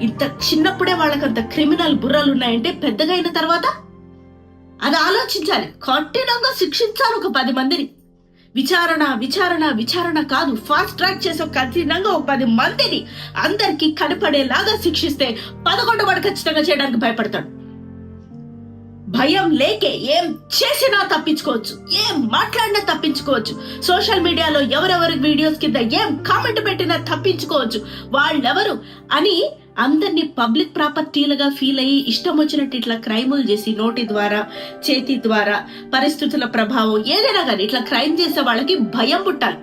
ఇంత చిన్నప్పుడే వాళ్ళకంత క్రిమినల్ బుర్రలు ఉన్నాయంటే పెద్దగా అయిన తర్వాత అది ఆలోచించాలి. కఠినంగా శిక్షించాలి ఒక 10 మందిని. విచారణ విచారణ విచారణ కాదు, ఫాస్ట్ ట్రాక్ చేసి కఠినంగా ఒక 10 మందిని అందరికి కనపడేలాగా శిక్షిస్తే 11 వాడు ఖచ్చితంగా చేయడానికి భయపడతాడు. భయం లేకే ఏం చేసినా తప్పించుకోవచ్చు, ఏం మాట్లాడినా తప్పించుకోవచ్చు. సోషల్ మీడియాలో ఎవరెవరి వీడియోస్ కింద ఏం కామెంట్ పెట్టినా తప్పించుకోవచ్చు. వాళ్ళెవరు అని అందరినీ పబ్లిక్ ప్రాపర్టీలుగా ఫీల్ అయ్యి ఇష్టం వచ్చినట్టు ఇట్లా క్రైములు చేసి నోటి ద్వారా, చేతి ద్వారా, పరిస్థితుల ప్రభావం ఏదైనా కానీ ఇట్లా క్రైమ్ చేసే వాళ్ళకి భయం పుట్టాలి.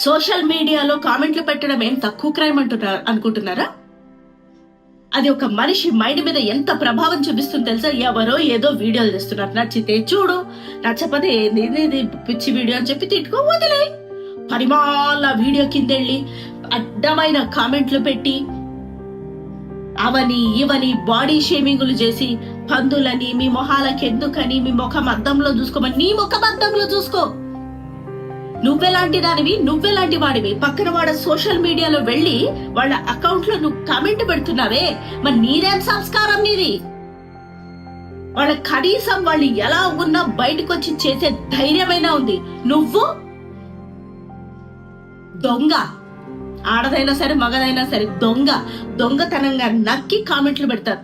సోషల్ మీడియాలో కామెంట్లు పెట్టడం ఏం తక్కువ క్రైమ్ అనుకుంటున్నారా? అది ఒక మనిషి మైండ్ మీద ఎంత ప్రభావం చూపిస్తుంది తెలుసా? ఎవరో ఏదో వీడియోలు చేస్తున్నారు, నచ్చితే చూడు, నచ్చకపోతే ఏది పిచ్చి వీడియో అని చెప్పి తిట్టుకో వదిలే. పరిమాల వీడియో కిందెళ్ళి అడ్డమైన కామెంట్లు పెట్టి అవని ఇవని బాడీ షేమింగులు చేసి పందులని, మీ మొహాలకి ఎందుకని, మీ ముఖం అద్దంలో చూసుకోమని, నీ ముఖం అద్దంలో చూసుకో. నువ్వెలాంటి దానివి, నువ్వెలాంటి వాడివి. పక్కన వాడ సోషల్ మీడియాలో వెళ్ళి వాళ్ళ అకౌంట్ లో నువ్వు కామెంట్ పెడుతున్నావే, మరి నీదేం సంస్కారం నీది? వాళ్ళ కనీసం వాళ్ళు ఎలా ఉన్నా బయటకు వచ్చి చేసే ధైర్యమైనా ఉంది. నువ్వు దొంగ, ఆడదైనా సరే మగదైనా సరే దొంగతనంగా నక్కి కామెంట్లు పెడతారు.